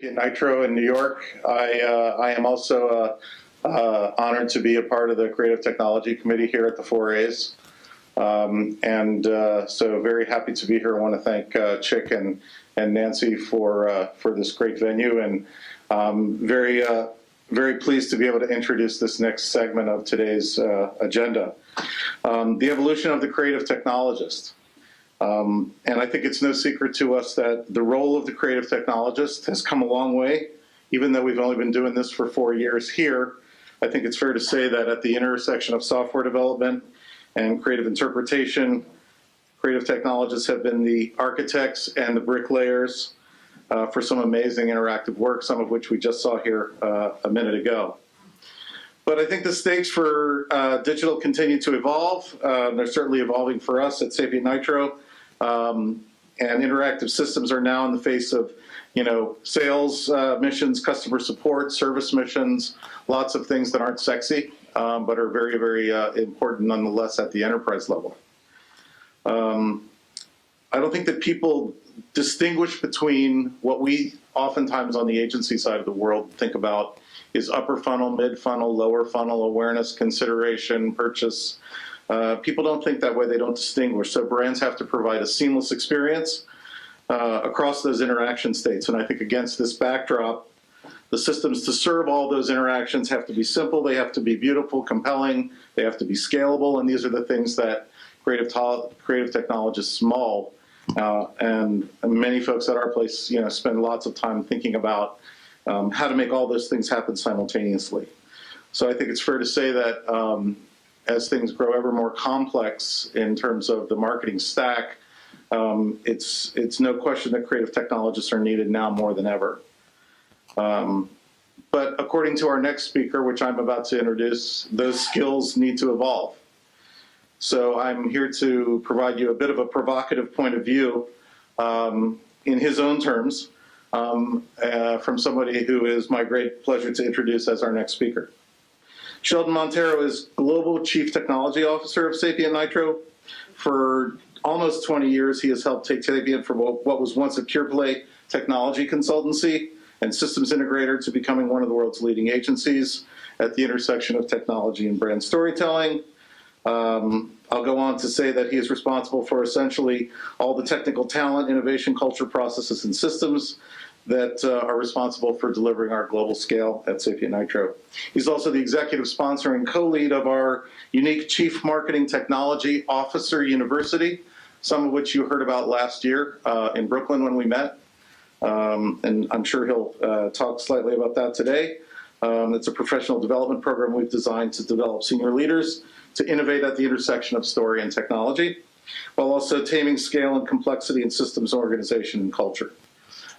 SapientNitro in New York. I am also honored to be a part of the Creative Technology Committee here at the 4A's. So very happy to be here. I want to thank Chick and Nancy for this great venue, and very pleased to be able to introduce this next segment of today's agenda. The evolution of the Creative Technologist. And I think it's no secret to us that the role of the Creative Technologist has come a long way, even though we've only been doing this for 4 years here. I think it's fair to say that at the intersection of software development and creative interpretation, Creative Technologists have been the architects and the bricklayers for some amazing interactive work, some of which we just saw here a minute ago. But I think the stakes for digital continue to evolve. They're certainly evolving for us at SapientNitro. And interactive systems are now in the face of, sales missions, customer support, service missions, lots of things that aren't sexy, but are very, very important nonetheless at the enterprise level. I don't think that people distinguish between what we oftentimes on the agency side of the world think about is upper funnel, mid funnel, lower funnel, awareness, consideration, purchase. People don't think that way. They don't distinguish. So brands have to provide a seamless experience across those interaction states. And I think against this backdrop, the systems to serve all those interactions have to be simple. They have to be beautiful, compelling. They have to be scalable. And these are the things that creative technologists small and many folks at our place, spend lots of time thinking about how to make all those things happen simultaneously. So I think it's fair to say that as things grow ever more complex in terms of the marketing stack, it's no question that creative technologists are needed now more than ever. But according to our next speaker, which I'm about to introduce, those skills need to evolve. So I'm here to provide you a bit of a provocative point of view in his own terms from somebody who is my great pleasure to introduce as our next speaker. Sheldon Monteiro is Global Chief Technology Officer of SapientNitro. For almost 20 years, he has helped take Sapient from what was once a pure-play technology consultancy and systems integrator to becoming one of the world's leading agencies at the intersection of technology and brand storytelling. I'll go on to say that he is responsible for essentially all the technical talent, innovation, culture, processes, and systems that are responsible for delivering our global scale at SapientNitro. He's also the executive sponsor and co-lead of our unique Chief Marketing Technology Officer University, some of which you heard about last year in Brooklyn when we met. And I'm sure he'll talk slightly about that today. It's a professional development program we've designed to develop senior leaders to innovate at the intersection of story and technology, while also taming scale and complexity in systems, organization, and culture.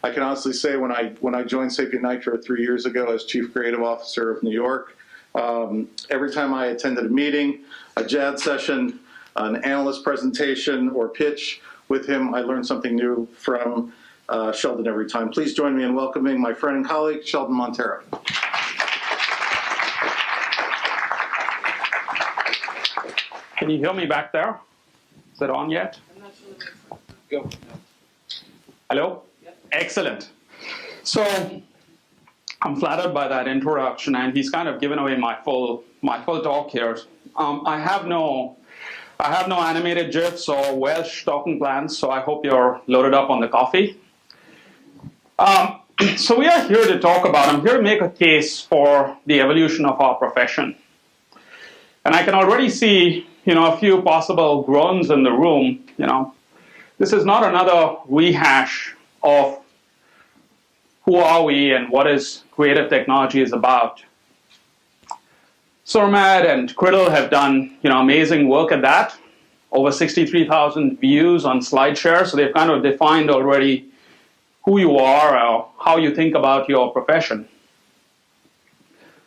I can honestly say when I joined SapientNitro 3 years ago as Chief Creative Officer of New York, every time I attended a meeting, a JAD session, an analyst presentation, or pitch with him, I learned something new from Sheldon every time. Please join me in welcoming my friend and colleague, Sheldon Monteiro. Can you hear me back there? Is it on yet? I'm not sure. Go. Hello? Yep. Excellent. So I'm flattered by that introduction, and he's kind of given away my full talk here. I have no animated GIFs or Welsh talking plans, so I hope you're loaded up on the coffee. So we are here to talk about, I'm here to make a case for the evolution of our profession. And I can already see, a few possible groans in the room. This is not another rehash of who are we and what is creative technology is about. Surmad and Criddle have done, amazing work at that. Over 63,000 views on SlideShare, so they've kind of defined already who you are or how you think about your profession.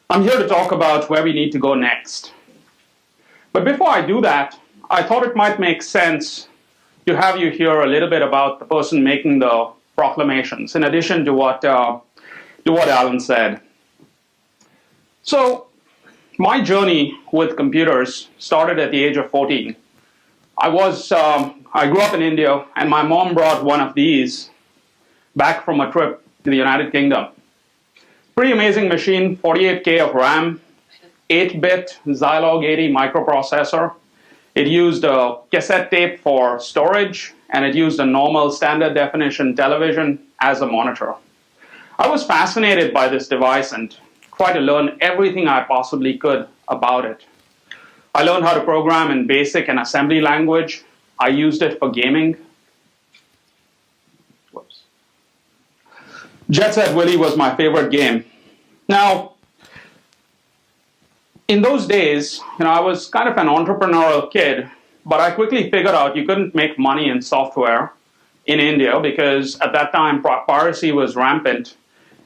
I'm here to talk about where we need to go next. But before I do that, I thought it might make sense to have you hear a little bit about the person making the proclamations, in addition to what Alan said. So my journey with computers started at the age of 14. I grew up in India, and my mom brought one of these back from a trip in the United Kingdom. Pretty amazing machine, 48K of RAM, 8-bit Zilog 80 microprocessor. It used a cassette tape for storage, and it used a normal standard definition television as a monitor. I was fascinated by this device and tried to learn everything I possibly could about it. I learned how to program in BASIC and assembly language. I used it for gaming. Whoops. Jet Set Willy was my favorite game. Now, in those days, I was kind of an entrepreneurial kid, but I quickly figured out you couldn't make money in software in India because at that time piracy was rampant,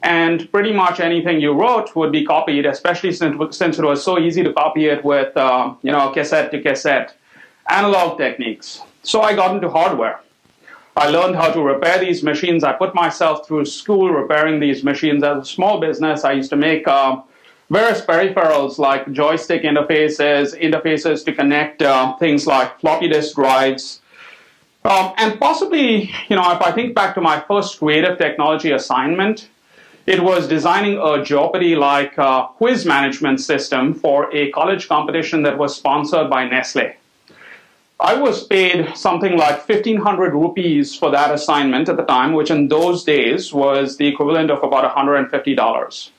and pretty much anything you wrote would be copied, especially since it was so easy to copy it with cassette to cassette analog techniques. So I got into hardware. I learned how to repair these machines. I put myself through school repairing these machines. As a small business, I used to make various peripherals like joystick interfaces to connect things like floppy disk drives. And possibly, if I think back to my first creative technology assignment, it was designing a Jeopardy-like quiz management system for a college competition that was sponsored by Nestle. I was paid something like 1,500 rupees for that assignment at the time, which in those days was the equivalent of about $150.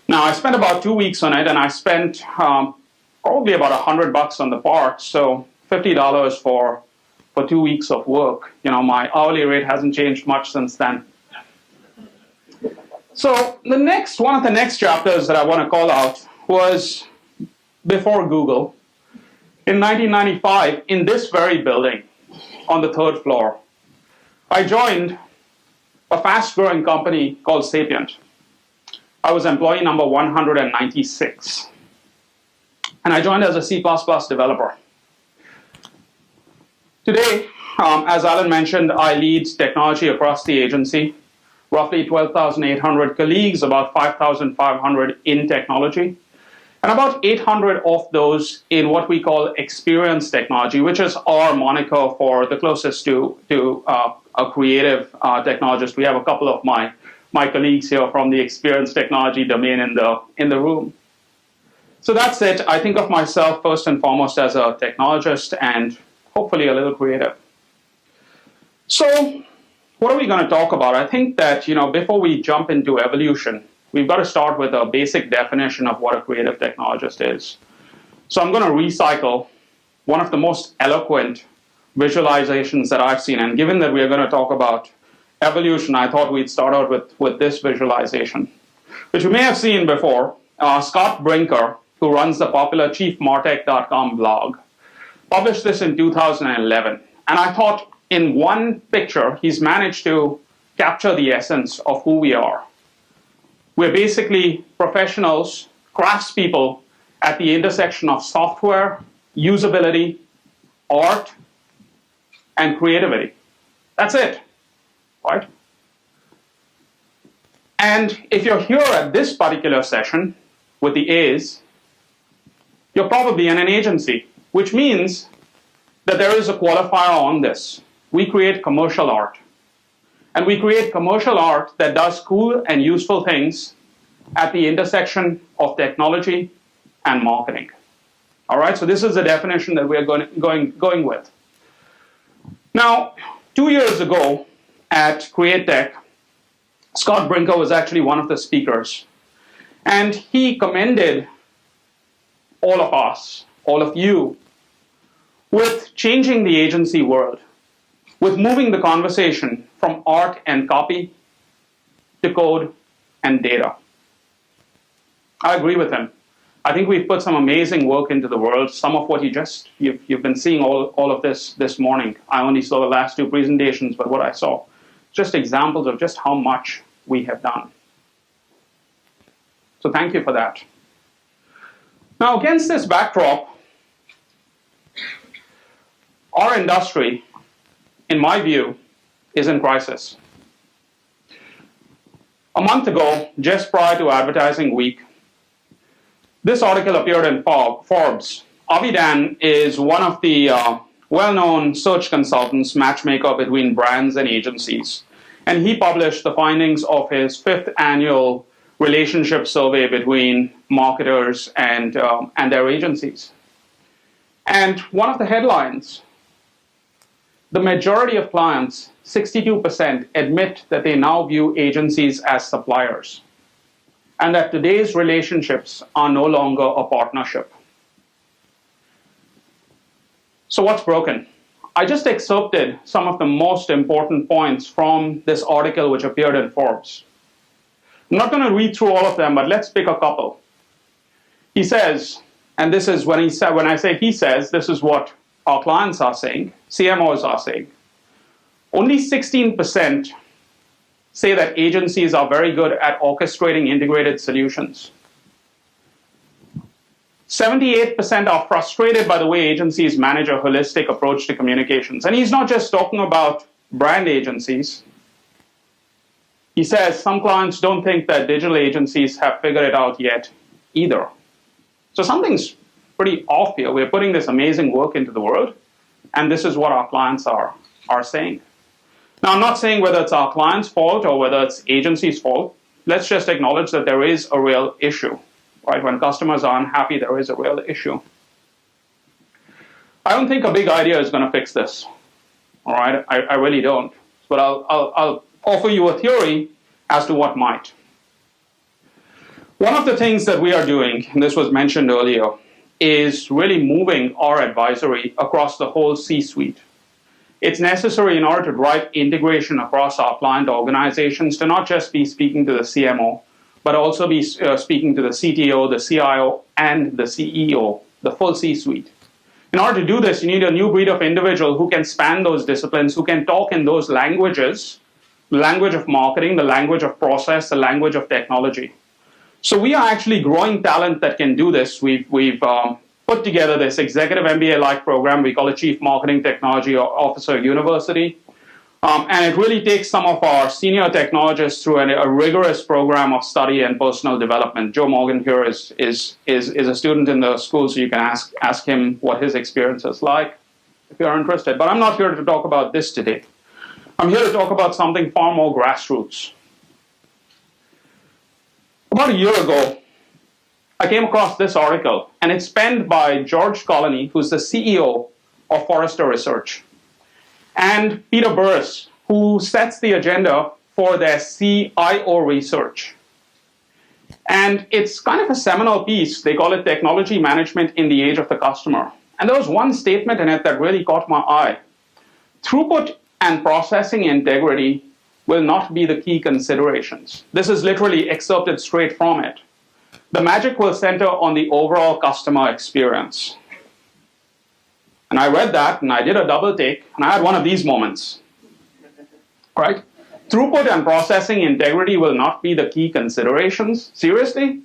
Now, I spent about 2 weeks on it, and I spent probably about $100 on the parts, so $50 for 2 weeks of work. My hourly rate hasn't changed much since then. So one of the next chapters that I want to call out was before Google. In 1995, in this very building, on the 3rd floor, I joined a fast-growing company called Sapient. I was employee number 196. And I joined as a C++ developer. Today, as Alan mentioned, I lead technology across the agency. Roughly 12,800 colleagues, about 5,500 in technology. And about 800 of those in what we call experience technology, which is our moniker for the closest to a creative technologist. We have a couple of my colleagues here from the experience technology domain in the room. So that's it. I think of myself first and foremost as a technologist and hopefully a little creative. So what are we going to talk about? I think that before we jump into evolution, we've got to start with a basic definition of what a creative technologist is. So I'm going to recycle one of the most eloquent visualizations that I've seen. And given that we are going to talk about evolution, I thought we'd start out with this visualization, which you may have seen before. Scott Brinker, who runs the popular chiefmartech.com blog, published this in 2011. And I thought in one picture, he's managed to capture the essence of who we are. We're basically professionals, craftspeople at the intersection of software, usability, art, and creativity. That's it, right? And if you're here at this particular session with the A's, you're probably in an agency, which means that there is a qualifier on this. We create commercial art. And we create commercial art that does cool and useful things at the intersection of technology and marketing. All right, so this is the definition that we're going with. Now, 2 years ago at CreateTech, Scott Brinker was actually one of the speakers. And he commended all of us, all of you, with changing the agency world, with moving the conversation from art and copy to code and data. I agree with him. I think we've put some amazing work into the world. Some of what you've been seeing all of this morning. I only saw the last 2 presentations, but what I saw, just examples of just how much we have done. So thank you for that. Now, against this backdrop, our industry, in my view, is in crisis. A month ago, just prior to Advertising Week, this article appeared in Forbes. Avidan is one of the well-known search consultants, matchmaker between brands and agencies. And he published the findings of his 5th annual relationship survey between marketers and their agencies. And one of the headlines, the majority of clients, 62%, admit that they now view agencies as suppliers, and that today's relationships are no longer a partnership. So what's broken? I just excerpted some of the most important points from this article which appeared in Forbes. I'm not going to read through all of them, but let's pick a couple. He says, and this is when I say he says, this is what our clients are saying, CMOs are saying. Only 16% say that agencies are very good at orchestrating integrated solutions. 78% are frustrated by the way agencies manage a holistic approach to communications. And he's not just talking about brand agencies. He says some clients don't think that digital agencies have figured it out yet either. So something's pretty off here. We're putting this amazing work into the world, and this is what our clients are saying. Now, I'm not saying whether it's our client's fault or whether it's agency's fault. Let's just acknowledge that there is a real issue. Right? When customers are unhappy, there is a real issue. I don't think a big idea is going to fix this. All right? I really don't. But I'll offer you a theory as to what might. One of the things that we are doing, and this was mentioned earlier, is really moving our advisory across the whole C-suite. It's necessary in order to drive integration across our client organizations to not just be speaking to the CMO, but also be speaking to the CTO, the CIO, and the CEO, the full C-suite. In order to do this, you need a new breed of individual who can span those disciplines, who can talk in those languages, the language of marketing, the language of process, the language of technology. So we are actually growing talent that can do this. We've put together this executive MBA-like program. We call it Chief Marketing Technology Officer University. And it really takes some of our senior technologists through a rigorous program of study and personal development. Joe Morgan here is a student in the school, so you can ask him what his experience is like if you're interested. But I'm not here to talk about this today. I'm here to talk about something far more grassroots. About a year ago, I came across this article, and it's penned by George Colony, who's the CEO of Forrester Research, and Peter Burris, who sets the agenda for their CIO research. And it's kind of a seminal piece. They call it Technology Management in the Age of the Customer. And there was one statement in it that really caught my eye. Throughput and processing integrity will not be the key considerations. This is literally excerpted straight from it. The magic will center on the overall customer experience. And I read that, and I did a double take, and I had one of these moments. Right? Throughput and processing integrity will not be the key considerations. Seriously?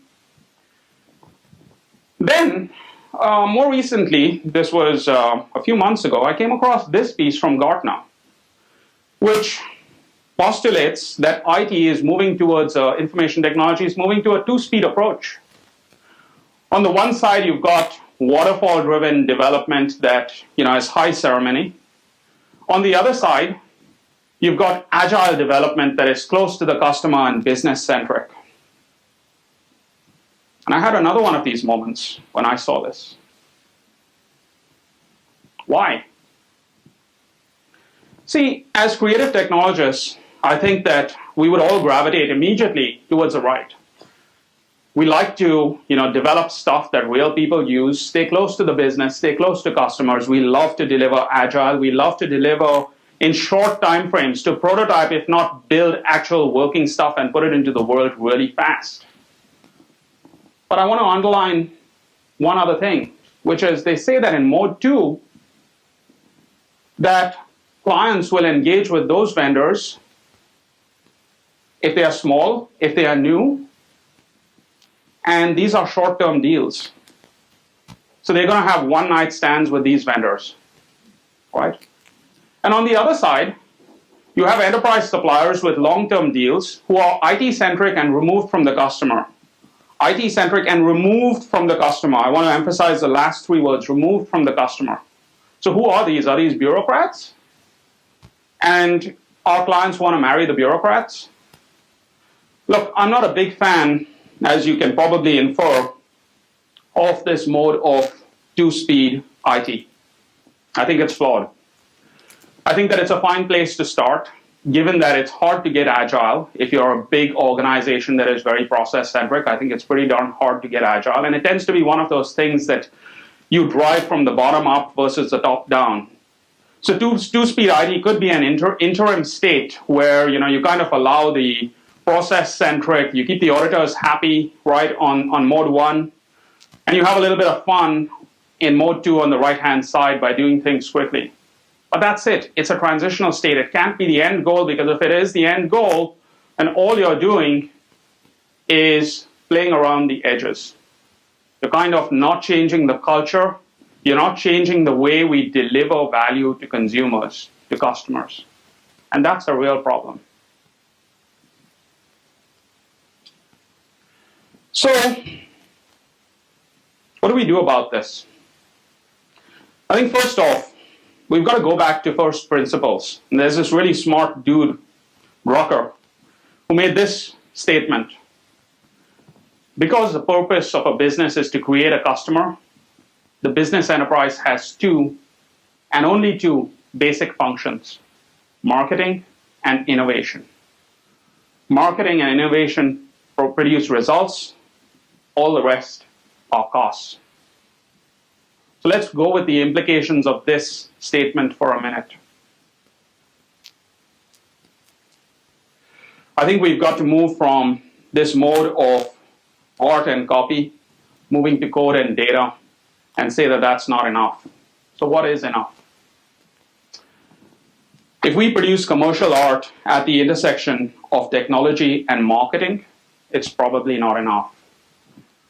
Then, more recently, this was a few months ago, I came across this piece from Gartner, which postulates that IT is moving towards, information technology is moving to a two-speed approach. On the one side, you've got waterfall-driven development that is high ceremony. On the other side, you've got agile development that is close to the customer and business-centric. And I had another one of these moments when I saw this. Why? See, as creative technologists, I think that we would all gravitate immediately towards the right. We like to, develop stuff that real people use, stay close to the business, stay close to customers. We love to deliver agile. We love to deliver in short time frames, to prototype, if not build actual working stuff and put it into the world really fast. But I want to underline one other thing, which is they say that in mode 2, that clients will engage with those vendors if they are small, if they are new, and these are short-term deals. So they're going to have one-night stands with these vendors, right? And on the other side, you have enterprise suppliers with long-term deals who are IT-centric and removed from the customer. IT-centric and removed from the customer. I want to emphasize the last 3 words, removed from the customer. So who are these? Are these bureaucrats? And our clients want to marry the bureaucrats? Look, I'm not a big fan, as you can probably infer, of this mode of two-speed IT. I think it's flawed. I think that it's a fine place to start, given that it's hard to get agile. If you're a big organization that is very process-centric, I think it's pretty darn hard to get agile. And it tends to be one of those things that you drive from the bottom up versus the top down. So two-speed IT could be an interim state where you kind of allow the process-centric, you keep the auditors happy, right, on mode 1, and you have a little bit of fun in mode 2 on the right-hand side by doing things quickly. But that's it. It's a transitional state. It can't be the end goal, because if it is the end goal, and all you're doing is playing around the edges. You're kind of not changing the culture. You're not changing the way we deliver value to consumers, to customers. And that's a real problem. So, what do we do about this? I think first off, we've got to go back to first principles. And there's this really smart dude, Drucker, who made this statement. Because the purpose of a business is to create a customer, the business enterprise has two, and only two, basic functions: marketing and innovation. Marketing and innovation produce results. All the rest are costs. So let's go with the implications of this statement for a minute. I think we've got to move from this mode of art and copy, moving to code and data, and say that that's not enough. So what is enough? If we produce commercial art at the intersection of technology and marketing, it's probably not enough.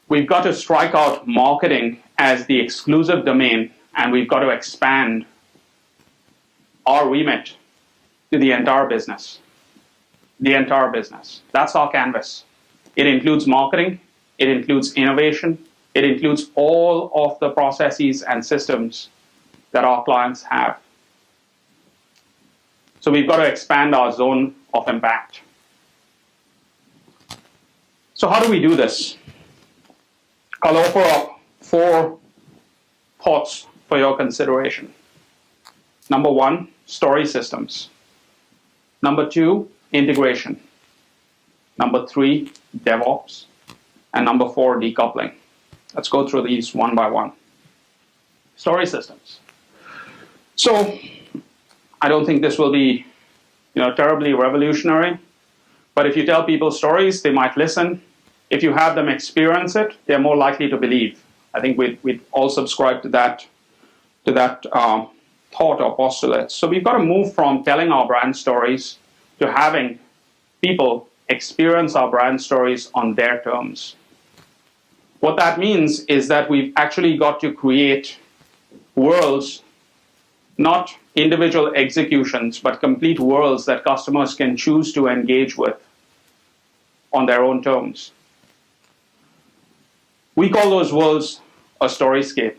We've got to strike out marketing as the exclusive domain, and we've got to expand our remit to the entire business. The entire business. That's our canvas. It includes marketing, it includes innovation, it includes all of the processes and systems that our clients have. So we've got to expand our zone of impact. So how do we do this? I'll offer up 4 thoughts for your consideration. Number 1, story systems. Number 2, integration. Number 3, DevOps. And number 4, decoupling. Let's go through these one by one. Story systems. So I don't think this will be terribly revolutionary, but if you tell people stories, they might listen. If you have them experience it, they're more likely to believe. I think we'd all subscribe to that thought or postulate. So we've got to move from telling our brand stories to having people experience our brand stories on their terms. What that means is that we've actually got to create worlds, not individual executions, but complete worlds that customers can choose to engage with on their own terms. We call those worlds a storyscape.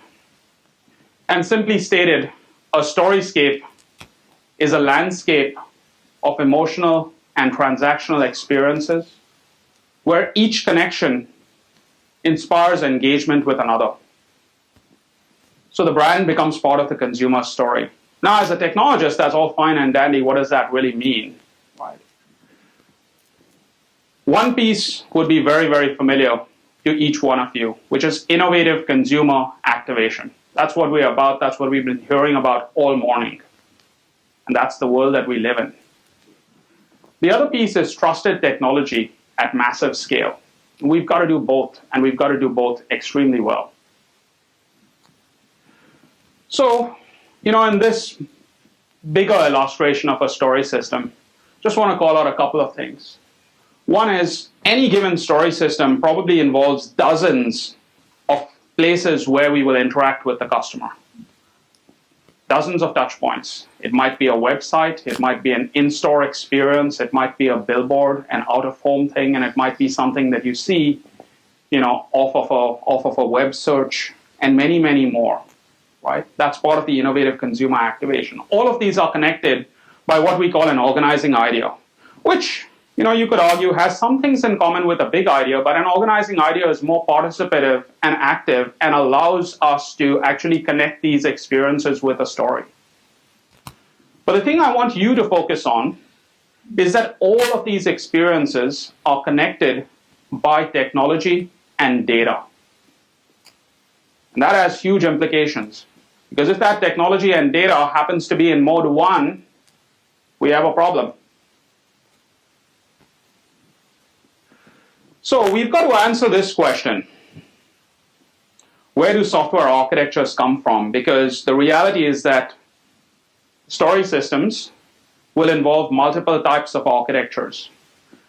And simply stated, a storyscape is a landscape of emotional and transactional experiences where each connection inspires engagement with another. So the brand becomes part of the consumer story. Now, as a technologist, that's all fine and dandy. What does that really mean? Right. One piece would be very, very familiar to each one of you, which is innovative consumer activation. That's what we're about. That's what we've been hearing about all morning. And that's the world that we live in. The other piece is trusted technology at massive scale. We've got to do both, and we've got to do both extremely well. So, in this bigger illustration of a story system, just want to call out a couple of things. One is, any given story system probably involves dozens of places where we will interact with the customer. Dozens of touch points. It might be a website, it might be an in-store experience, it might be a billboard, an out-of-home thing, and it might be something that you see, off of a web search, and many, many more. Right? That's part of the innovative consumer activation. All of these are connected by what we call an organizing idea, which you could argue has some things in common with a big idea, but an organizing idea is more participative and active and allows us to actually connect these experiences with a story. But the thing I want you to focus on is that all of these experiences are connected by technology and data. And that has huge implications, because if that technology and data happens to be in mode 1, we have a problem. So we've got to answer this question. Where do software architectures come from? Because the reality is that story systems will involve multiple types of architectures.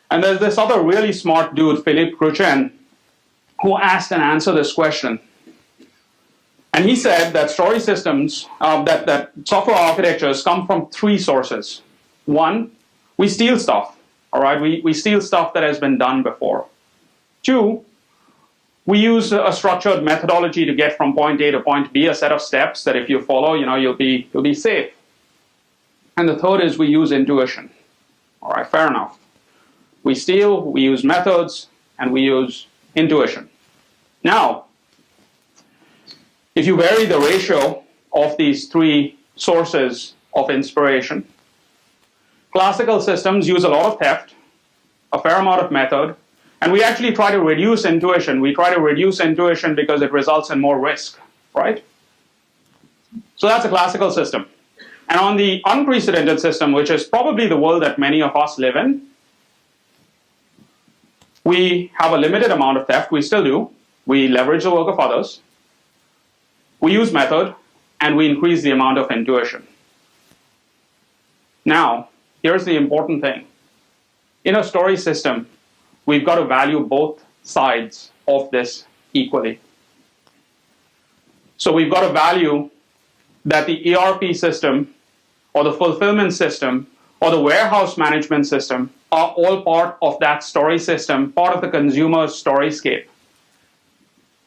And there's this other really smart dude, Philippe Cruchen, who asked and answered this question. And he said that story systems, that software architectures come from 3 sources. 1, we steal stuff, all right? We steal stuff that has been done before. 2, we use a structured methodology to get from point A to point B, a set of steps that if you follow, you'll be safe. And the 3rd is we use intuition. All right, fair enough. We steal, we use methods, and we use intuition. Now, if you vary the ratio of these 3 sources of inspiration, classical systems use a lot of theft, a fair amount of method, and we actually try to reduce intuition. We try to reduce intuition because it results in more risk, right? So that's a classical system. And on the unprecedented system, which is probably the world that many of us live in, we have a limited amount of theft. We still do. We leverage the work of others. We use method, and we increase the amount of intuition. Now, here's the important thing. In a story system, we've got to value both sides of this equally. So we've got to value that the ERP system, or the fulfillment system, or the warehouse management system are all part of that story system, part of the consumer's storyscape.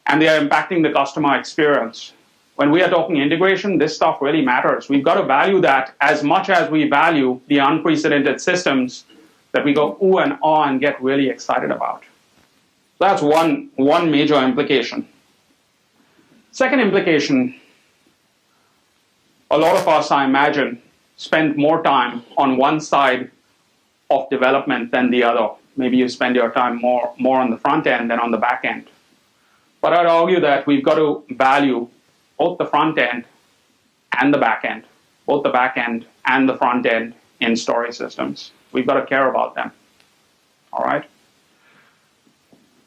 And they are impacting the customer experience. When we are talking integration, this stuff really matters. We've got to value that as much as we value the unprecedented systems that we go ooh and ah and get really excited about. That's one major implication. Second implication, a lot of us, I imagine, spend more time on one side of development than the other. Maybe you spend your time more on the front end than on the back end. But I'd argue that we've got to value both the front end and the back end, both the back end and the front end in story systems. We've got to care about them, all right?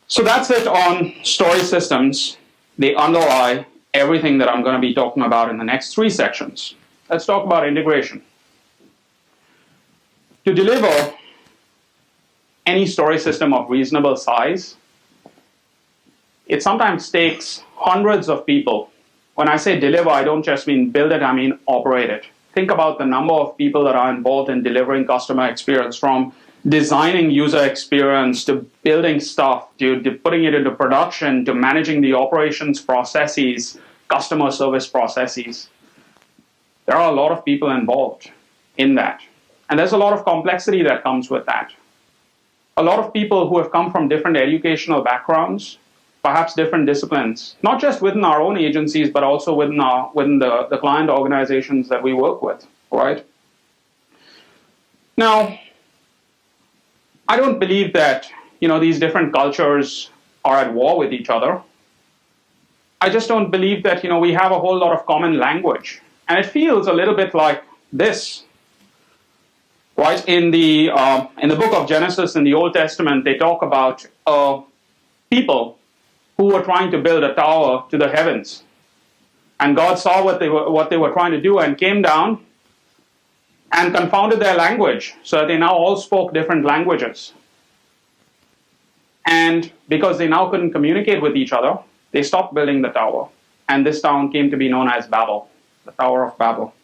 So that's it on story systems. They underlie everything that I'm going to be talking about in the next 3 sections. Let's talk about integration. To deliver any story system of reasonable size, it sometimes takes hundreds of people. When I say deliver, I don't just mean build it, I mean operate it. Think about the number of people that are involved in delivering customer experience, from designing user experience to building stuff to putting it into production to managing the operations processes, customer service processes. There are a lot of people involved in that. And there's a lot of complexity that comes with that. A lot of people who have come from different educational backgrounds, perhaps different disciplines, not just within our own agencies, but also within the client organizations that we work with, right? Now, I don't believe that these different cultures are at war with each other. I just don't believe that we have a whole lot of common language. And it feels a little bit like this, right? In the book of Genesis in the Old Testament, they talk about people who were trying to build a tower to the heavens. And God saw what they were trying to do and came down and confounded their language so that they now all spoke different languages. And because they now couldn't communicate with each other, they stopped building the tower. And this town came to be known as Babel, the Tower of Babel.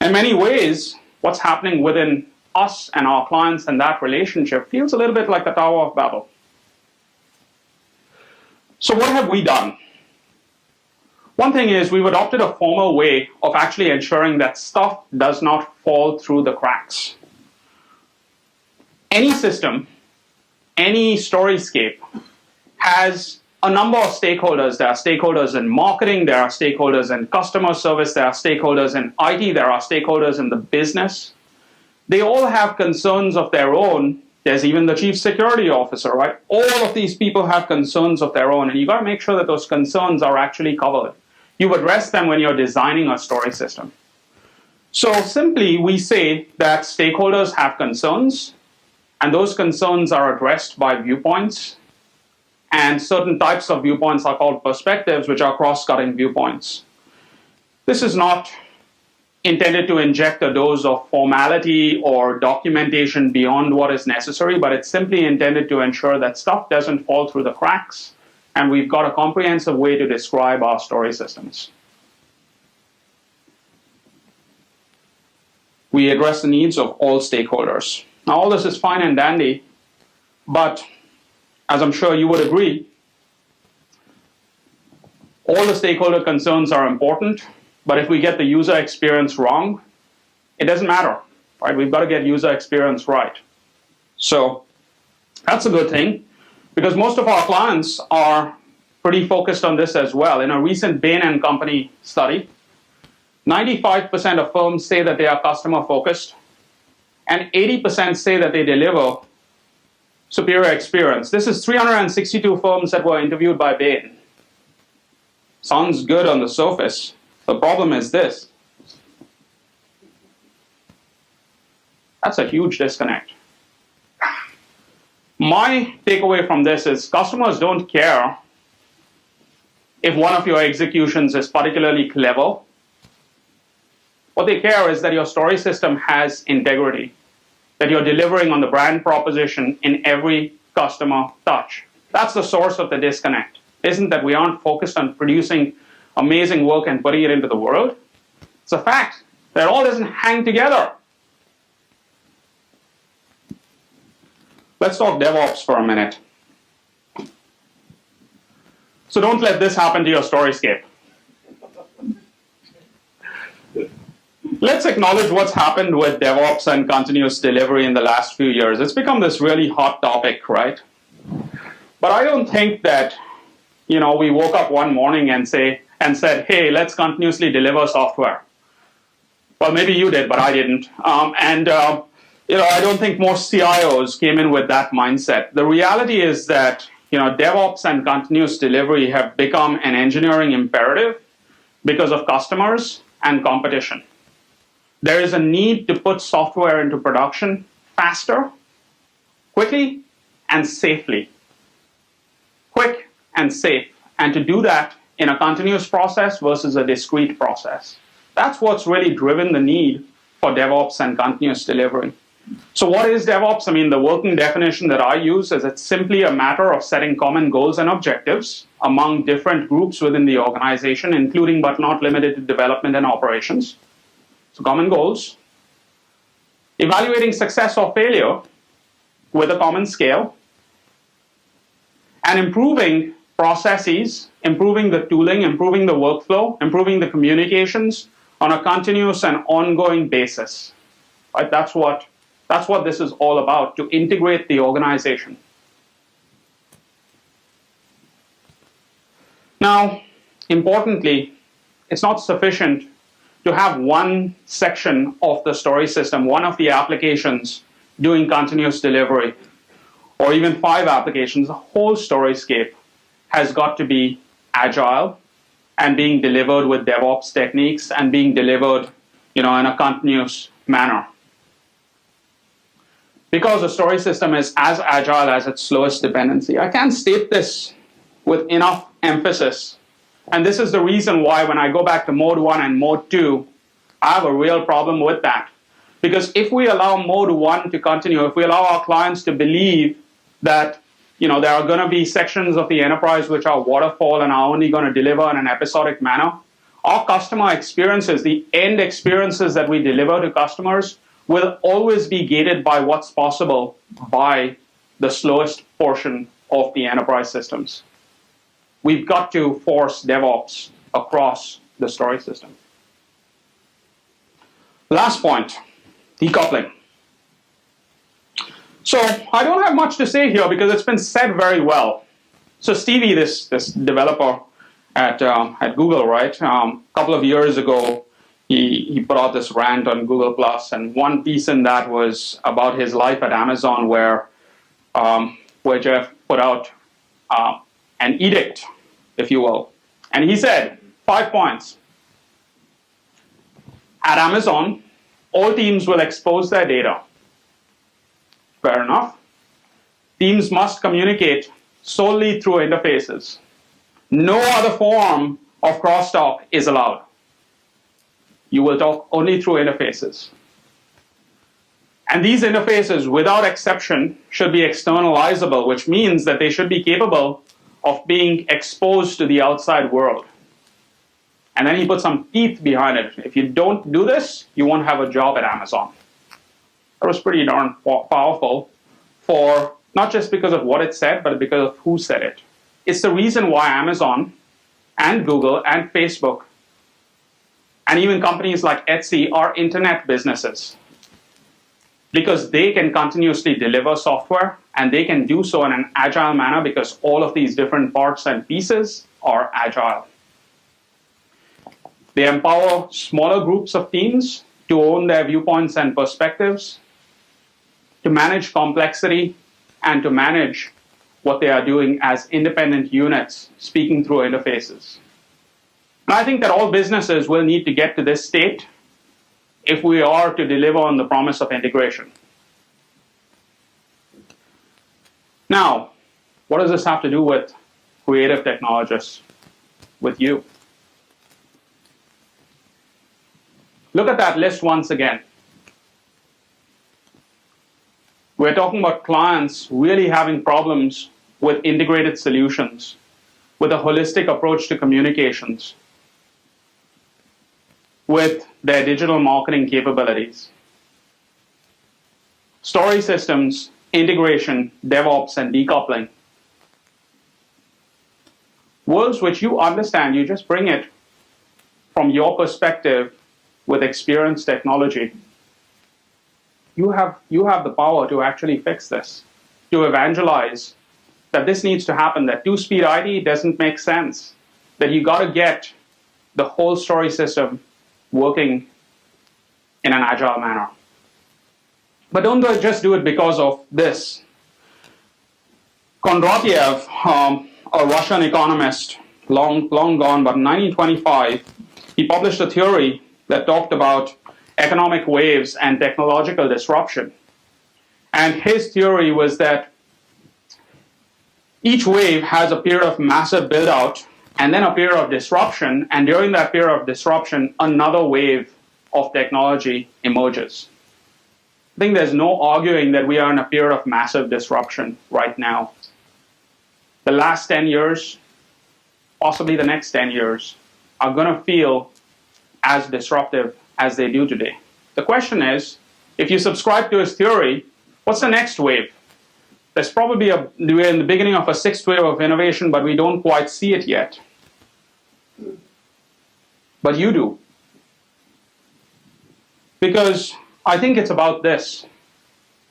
In many ways, what's happening within us and our clients and that relationship feels a little bit like the Tower of Babel. So what have we done? One thing is we've adopted a formal way of actually ensuring that stuff does not fall through the cracks. Any system, any storyscape has a number of stakeholders. There are stakeholders in marketing, there are stakeholders in customer service, there are stakeholders in IT, there are stakeholders in the business. They all have concerns of their own. There's even the chief security officer, right? All of these people have concerns of their own, and you got to make sure that those concerns are actually covered. You address them when you're designing a story system. So simply, we say that stakeholders have concerns, and those concerns are addressed by viewpoints. And certain types of viewpoints are called perspectives, which are cross-cutting viewpoints. This is not intended to inject a dose of formality or documentation beyond what is necessary, but it's simply intended to ensure that stuff doesn't fall through the cracks, and we've got a comprehensive way to describe our story systems. We address the needs of all stakeholders. Now, all this is fine and dandy, but as I'm sure you would agree, all the stakeholder concerns are important, but if we get the user experience wrong, it doesn't matter, right? We've got to get user experience right. So that's a good thing, because most of our clients are pretty focused on this as well. In a recent Bain & Company study, 95% of firms say that they are customer-focused, and 80% say that they deliver superior experience. This is 362 firms that were interviewed by Bain. Sounds good on the surface. The problem is this. That's a huge disconnect. My takeaway from this is customers don't care if one of your executions is particularly clever. What they care is that your story system has integrity, that you're delivering on the brand proposition in every customer touch. That's the source of the disconnect. Isn't that we aren't focused on producing amazing work and putting it into the world? It's a fact that it all doesn't hang together. Let's talk DevOps for a minute. So don't let this happen to your storyscape. Let's acknowledge what's happened with DevOps and continuous delivery in the last few years. It's become this really hot topic, right? But I don't think that, we woke up one morning and said, hey, let's continuously deliver software. Well, maybe you did, but I didn't. I don't think most CIOs came in with that mindset. The reality is that, DevOps and continuous delivery have become an engineering imperative because of customers and competition. There is a need to put software into production faster, quickly, and safely. Quick and safe. And to do that in a continuous process versus a discrete process. That's what's really driven the need for DevOps and continuous delivery. So what is DevOps? The working definition that I use is it's simply a matter of setting common goals and objectives among different groups within the organization, including but not limited to development and operations. So common goals, evaluating success or failure with a common scale, and improving processes, improving the tooling, improving the workflow, improving the communications on a continuous and ongoing basis. Right? That's what this is all about, to integrate the organization. Now, importantly, it's not sufficient to have one section of the story system, one of the applications doing continuous delivery, or even 5 applications. The whole storyscape has got to be agile and being delivered with DevOps techniques and being delivered, in a continuous manner. Because the story system is as agile as its slowest dependency. I can't state this with enough emphasis. And this is the reason why when I go back to mode 1 and mode 2, I have a real problem with that. Because if we allow mode 1 to continue, if we allow our clients to believe that there are going to be sections of the enterprise which are waterfall and are only going to deliver in an episodic manner, our customer experiences, the end experiences that we deliver to customers, will always be gated by what's possible by the slowest portion of the enterprise systems. We've got to force DevOps across the story system. Last point, decoupling. So I don't have much to say here because it's been said very well. So Stevie, this developer at Google, right? A couple of years ago, he put out this rant on Google+, and one piece in that was about his life at Amazon, where Jeff put out an edict, if you will. And he said, 5 points. At Amazon, all teams will expose their data. Fair enough. Teams must communicate solely through interfaces. No other form of crosstalk is allowed. You will talk only through interfaces. And these interfaces, without exception, should be externalizable, which means that they should be capable of being exposed to the outside world. And then he put some teeth behind it. If you don't do this, you won't have a job at Amazon. That was pretty darn powerful, for not just because of what it said, but because of who said it. It's the reason why Amazon and Google and Facebook and even companies like Etsy are internet businesses, because they can continuously deliver software, and they can do so in an agile manner because all of these different parts and pieces are agile. They empower smaller groups of teams to own their viewpoints and perspectives, to manage complexity, and to manage what they are doing as independent units, speaking through interfaces. And I think that all businesses will need to get to this state if we are to deliver on the promise of integration. Now, what does this have to do with Creative Technologists, with you? Look at that list once again. We're talking about clients really having problems with integrated solutions, with a holistic approach to communications, with their digital marketing capabilities. Story systems, integration, DevOps, and decoupling. Worlds which you understand, you just bring it from your perspective with experienced technology. You have the power to actually fix this, to evangelize that this needs to happen, that two-speed IT doesn't make sense, that you got to get the whole story system working in an agile manner. But don't just do it because of this. Kondratyev, a Russian economist, long gone, but in 1925, he published a theory that talked about economic waves and technological disruption. And his theory was that each wave has a period of massive build-out and then a period of disruption, and during that period of disruption, another wave of technology emerges. I think there's no arguing that we are in a period of massive disruption right now. The last 10 years, possibly the next 10 years, are going to feel as disruptive as they do today. The question is, if you subscribe to his theory, what's the next wave? There's probably we're in the beginning of a sixth wave of innovation, but we don't quite see it yet. But you do. Because I think it's about this.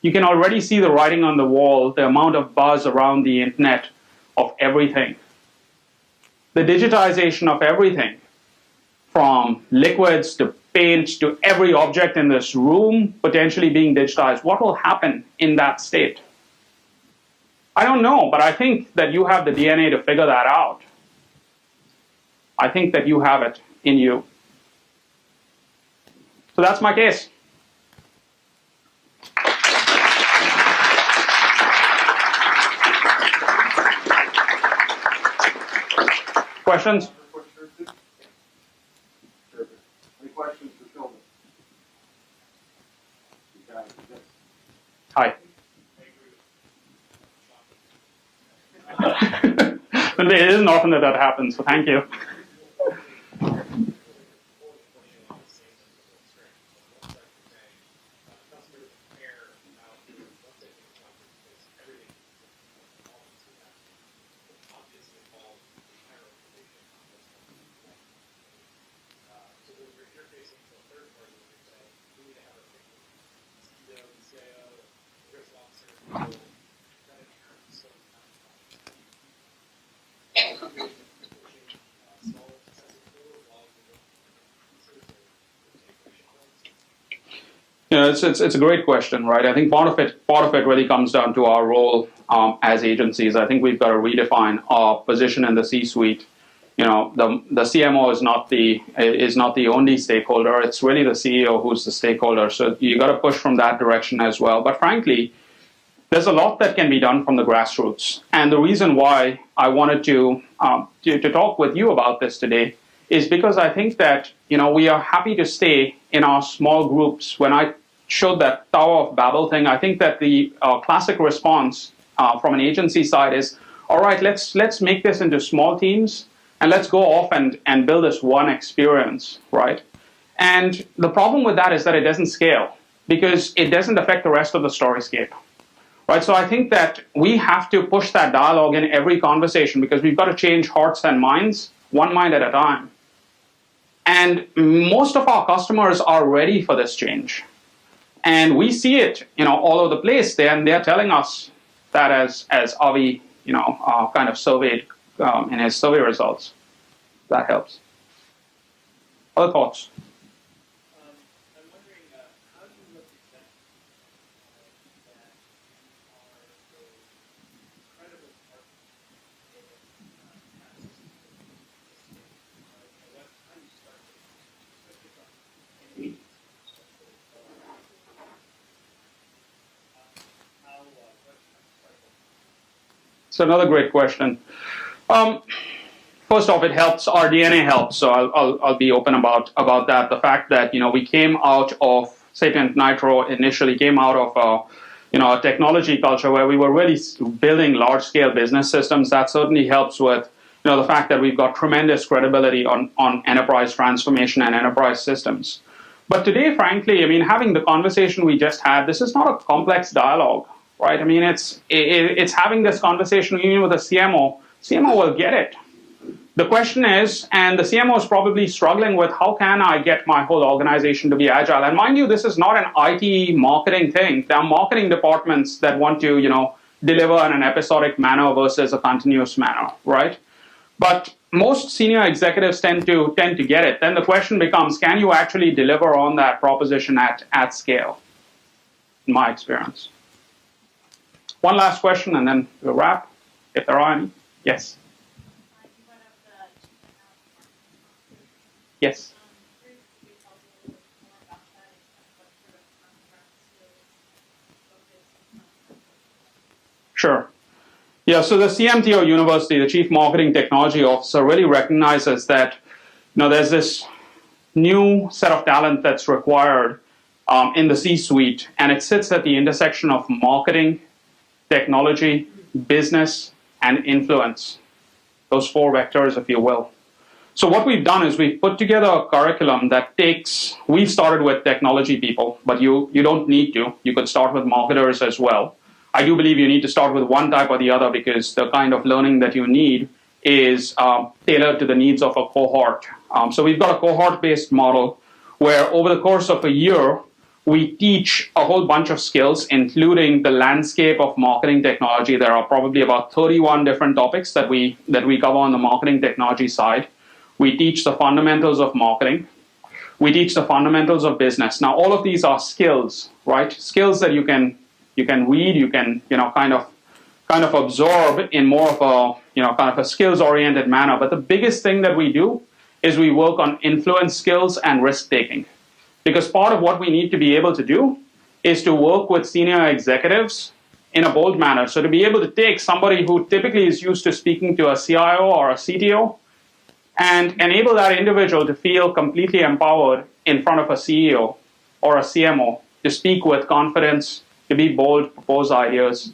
You can already see the writing on the wall, the amount of buzz around the internet of everything. The digitization of everything, from liquids to paint to every object in this room potentially being digitized. What will happen in that state? I don't know, but I think that you have the DNA to figure that out. I think that you have it in you. So that's my case. Questions? Any questions for Sheldon? Hi. It isn't often that happens, so thank you. It's a great question, right? I think part of it really comes down to our role as agencies. I think we've got to redefine our position in the C-suite. The CMO is not the only stakeholder. It's really the CEO who's the stakeholder. So you got to push from that direction as well. But frankly, there's a lot that can be done from the grassroots. And the reason why I wanted to talk with you about this today is because I think that we are happy to stay in our small groups. When I showed that Tower of Babel thing, I think that the classic response from an agency side is, all right, let's make this into small teams and let's go off and build this one experience, right? And the problem with that is that it doesn't scale because it doesn't affect the rest of the storyscape. Right, so I think that we have to push that dialogue in every conversation because we've got to change hearts and minds, one mind at a time. And most of our customers are ready for this change. And we see it, all over the place. They're telling us that as Avi, kind of surveyed in his survey results. That helps. Other thoughts? I'm wondering, how do you look at that you are so incredible partners in tasks? How do you start this? It's another great question. First off, it helps. Our DNA helps, so I'll be open about that. The fact that we came out of SapientNitro initially came out of a technology culture where we were really building large-scale business systems. That certainly helps with the fact that we've got tremendous credibility on enterprise transformation and enterprise systems. But today, frankly, having the conversation we just had, this is not a complex dialogue, right? It's having this conversation even with a CMO. CMO will get it. The question is, and the CMO is probably struggling with, how can I get my whole organization to be agile? And mind you, this is not an IT marketing thing. There are marketing departments that want to, deliver in an episodic manner versus a continuous manner, right? But most senior executives tend to get it. Then the question becomes, can you actually deliver on that proposition at scale? In my experience. One last question, and then we'll wrap, if there are any. Yes. Yes. Sure. Yeah, so the CMTO University, the Chief Marketing Technology Officer, really recognizes that there's this new set of talent that's required in the C-suite, and it sits at the intersection of marketing, technology, business, and influence. Those four vectors, if you will. So what we've done is we've put together a curriculum that we've started with technology people, but you don't need to. You could start with marketers as well. I do believe you need to start with one type or the other because the kind of learning that you need is tailored to the needs of a cohort. So we've got a cohort-based model where over the course of a year, we teach a whole bunch of skills, including the landscape of marketing technology. There are probably about 31 different topics that we cover on the marketing technology side. We teach the fundamentals of marketing. We teach the fundamentals of business. Now, all of these are skills, right? Skills that you can read, you can kind of absorb in more of a kind of a skills-oriented manner. But the biggest thing that we do is we work on influence skills and risk taking, because part of what we need to be able to do is to work with senior executives in a bold manner. So to be able to take somebody who typically is used to speaking to a CIO or a CTO and enable that individual to feel completely empowered in front of a CEO or a CMO to speak with confidence, to be bold, propose ideas.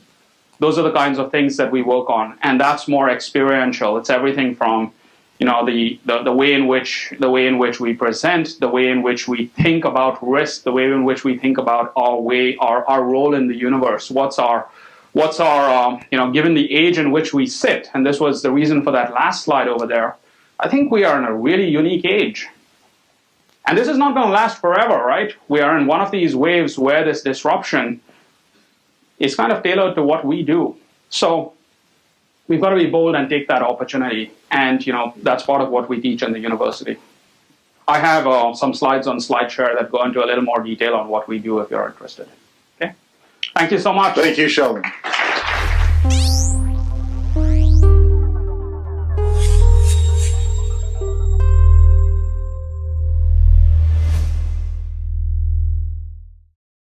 Those are the kinds of things that we work on, and that's more experiential. It's everything from the way in which we present, the way in which we think about risk, the way in which we think about our role in the universe. What's our given the age in which we sit, and this was the reason for that last slide over there. I think we are in a really unique age. And this is not going to last forever, right? We are in one of these waves where this disruption is kind of tailored to what we do. So we've got to be bold and take that opportunity. And, that's part of what we teach in the university. I have some slides on SlideShare that go into a little more detail on what we do if you're interested. Okay. Thank you so much. Thank you, Sheldon.